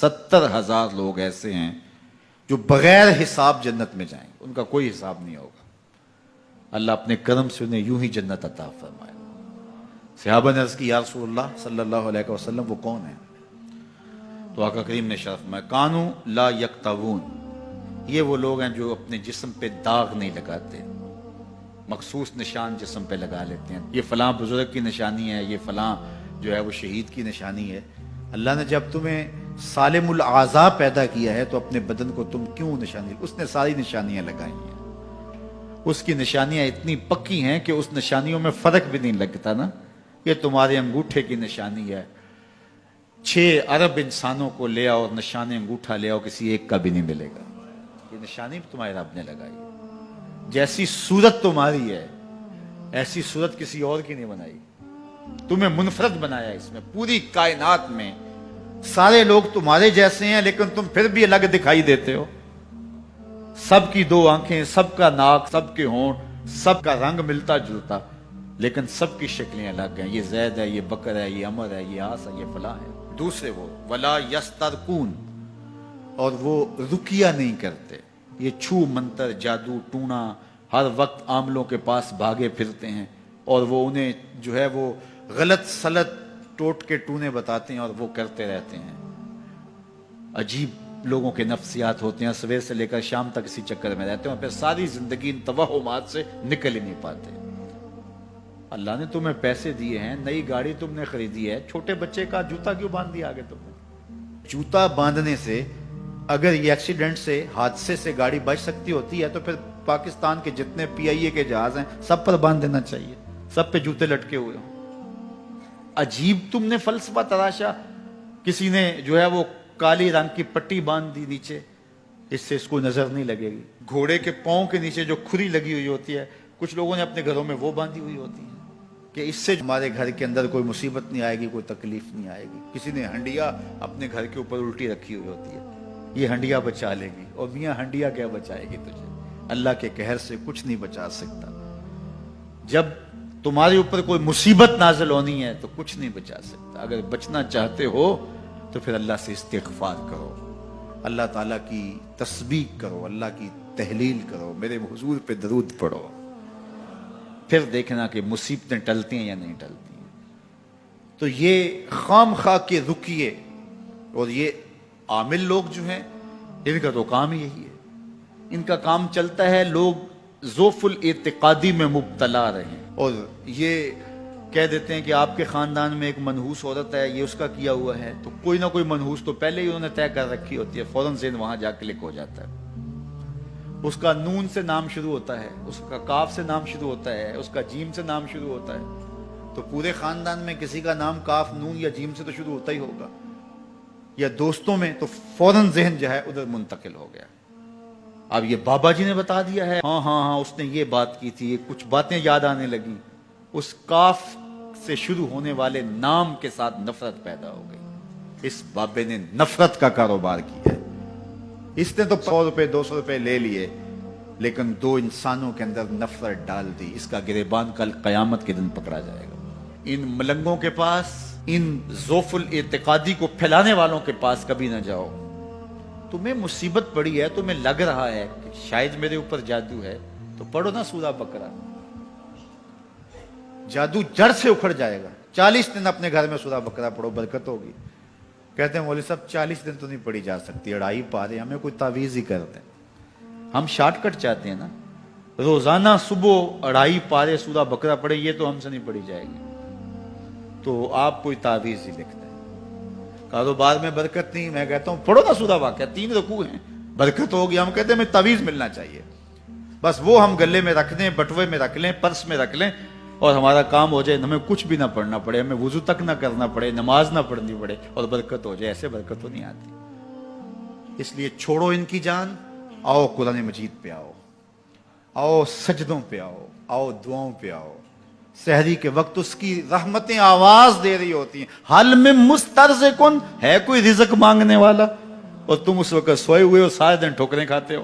70,000 لوگ ایسے ہیں جو بغیر حساب جنت میں جائیں گے، ان کا کوئی حساب نہیں ہوگا۔ اللہ اپنے کرم سے انہیں یوں ہی جنت عطا فرمائے۔ صحابہ نے عرض کی یا رسول اللہ صلی اللہ علیہ وسلم وہ کون ہیں؟ تو آقا کریم نے شرف میں کانو لا یکتوون، یہ وہ لوگ ہیں جو اپنے جسم پہ داغ نہیں لگاتے، مخصوص نشان جسم پہ لگا لیتے ہیں، یہ فلاں بزرگ کی نشانی ہے، یہ فلاں جو ہے وہ شہید کی نشانی ہے۔ اللہ نے جب تمہیں سالم الاعضاء پیدا کیا ہے تو اپنے بدن کو تم کیوں نشانی؟ اس نے ساری نشانیاں لگائی ہیں، اس کی نشانیاں اتنی پکی ہیں کہ اس نشانیوں میں فرق بھی نہیں لگتا نا۔ یہ تمہارے انگوٹھے کی نشانی ہے، 6 ارب انسانوں کو لے آؤ اور نشان انگوٹھا لے آؤ، کسی ایک کا بھی نہیں ملے گا۔ یہ نشانی تمہارے رب نے لگائی ہے۔ جیسی صورت تمہاری ہے ایسی صورت کسی اور کی نہیں بنائی، تمہیں منفرد بنایا اس میں۔ پوری کائنات میں سارے لوگ تمہارے جیسے ہیں لیکن تم پھر بھی الگ دکھائی دیتے ہو۔ سب کی 2 آنکھیں، سب کا ناک، سب کے ہونٹ، سب کا رنگ ملتا جلتا، لیکن سب کی شکلیں الگ ہیں۔ یہ زید ہے، یہ بکر ہے، یہ عمر ہے، یہ آس ہے، یہ فلاں ہے۔ دوسرے وہ ولا یسترقون، اور وہ رکیہ نہیں کرتے۔ یہ چھو منتر، جادو ٹونا، ہر وقت عاملوں کے پاس بھاگے پھرتے ہیں اور وہ انہیں جو ہے وہ غلط سلط ٹوٹ کے ٹونے بتاتے ہیں اور وہ کرتے رہتے ہیں۔ عجیب لوگوں کے نفسیات ہوتے ہیں، صبح سے لے کر شام تک اسی چکر میں رہتے ہیں اور پھر ساری زندگی ان توہمات سے نکل ہی نہیں پاتے۔ اللہ نے تمہیں پیسے دیے ہیں، نئی گاڑی تم نے خریدی ہے، چھوٹے بچے کا جوتا کیوں باندھ دیا آگے تم نے؟ جوتا باندھنے سے اگر یہ ایکسیڈنٹ سے، حادثے سے گاڑی بچ سکتی ہوتی ہے تو پھر پاکستان کے جتنے PIA کے جہاز ہیں سب پر باندھ دینا چاہیے، سب پہ جوتے لٹکے ہوئے ہوں۔ عجیب تم نے فلسفہ تراشا، کسی نے جو ہے وہ کالی رنگ کی پٹی باندھ دی نیچے، اس سے اس کو نظر نہیں لگے گی۔ گھوڑے کے پاؤں کے نیچے جو کھری لگی ہوئی ہوتی ہے، کچھ لوگوں نے اپنے گھروں میں وہ باندھی ہوئی ہوتی ہے کہ اس سے ہمارے گھر کے اندر کوئی مصیبت نہیں آئے گی، کوئی تکلیف نہیں آئے گی۔ کسی نے ہنڈیا اپنے گھر کے اوپر الٹی رکھی ہوئی ہوتی ہے، یہ ہنڈیا بچا لے گی، اور میاں ہنڈیا کیا بچائے گی تجھے؟ اللہ کے قہر سے کچھ نہیں بچا سکتا۔ جب تمہارے اوپر کوئی مصیبت نازل ہونی ہے تو کچھ نہیں بچا سکتا۔ اگر بچنا چاہتے ہو تو پھر اللہ سے استغفار کرو، اللہ تعالیٰ کی تسبیح کرو، اللہ کی تحلیل کرو، میرے حضور پہ درود پڑھو، پھر دیکھنا کہ مصیبتیں ٹلتی ہیں یا نہیں ٹلتی ہیں۔ تو یہ خام خواہ کے رکیے اور یہ عامل لوگ جو ہیں ان کا تو کام یہی ہے، ان کا کام چلتا ہے لوگ ذوف الاعتقادی میں مبتلا رہیں اور یہ کہہ دیتے ہیں کہ آپ کے خاندان میں ایک منحوس عورت ہے، یہ اس کا کیا ہوا ہے، تو کوئی نہ کوئی منحوس تو پہلے ہی انہوں نے طے کر رکھی ہوتی ہے، فوراً ذہن وہاں جا کلک ہو جاتا ہے۔ اس کا نون سے نام شروع ہوتا ہے، اس کا کاف سے نام شروع ہوتا ہے، اس کا جیم سے نام شروع ہوتا ہے، تو پورے خاندان میں کسی کا نام کاف، نون یا جیم سے تو شروع ہوتا ہی ہوگا، یا دوستوں میں، تو فوراً ذہن جو ہے ادھر منتقل ہو گیا۔ اب یہ بابا جی نے بتا دیا ہے، ہاں اس نے یہ بات کی تھی، کچھ باتیں یاد آنے لگی، اس کاف سے شروع ہونے والے نام کے ساتھ نفرت پیدا ہو گئی۔ اس بابے نے نفرت کا کاروبار کیا ہے، اس نے تو 100 روپے 200 روپے لے لیے لیکن 2 انسانوں کے اندر نفرت ڈال دی۔ اس کا گریبان کل قیامت کے دن پکڑا جائے گا۔ ان ملنگوں کے پاس، ان ذوف الاعتقادی کو پھیلانے والوں کے پاس کبھی نہ جاؤ۔ تمہیں مصیبت پڑی ہے، تمہیں لگ رہا ہے کہ شاید میرے اوپر جادو ہے، تو پڑھو نا سورہ بقرہ، جادو جڑ سے اکھڑ جائے گا۔ 40 دن اپنے گھر میں سورہ بقرہ پڑھو، برکت ہوگی۔ کہتے ہیں مولوی صاحب 40 دن تو نہیں پڑھی جا سکتی، 2.5 پارے، ہمیں کوئی تعویذ ہی کر دیں۔ ہم شارٹ کٹ چاہتے ہیں نا، روزانہ صبح 2.5 پارے سورہ بقرہ پڑھے، یہ تو ہم سے نہیں پڑھی جائے گی، تو آپ کوئی تعویذ ہی لکھتے ہیں۔ کاروبار میں برکت نہیں، میں کہتا ہوں پڑھو نا سورہ واقعہ، 3 رکوع ہیں، برکت ہوگی۔ ہم کہتے ہیں ہمیں تعویذ ملنا چاہیے، بس وہ ہم گلے میں رکھ لیں، بٹوے میں رکھ لیں، پرس میں رکھ لیں اور ہمارا کام ہو جائے، ہمیں کچھ بھی نہ پڑھنا پڑے، ہمیں وضو تک نہ کرنا پڑے، نماز نہ پڑھنی پڑے اور برکت ہو جائے۔ ایسے برکت تو نہیں آتی۔ اس لیے چھوڑو ان کی جان، آؤ قرآن مجید پہ آؤ، آؤ سجدوں پہ آؤ، آؤ دعاؤں پہ آؤ۔ سحری کے وقت اس کی رحمتیں آواز دے رہی ہوتی ہیں، حل میں مسترزقن، ہے کوئی رزق مانگنے والا، اور تم اس وقت سوئے ہوئے ہو، سارے دن ٹھوکریں کھاتے ہو۔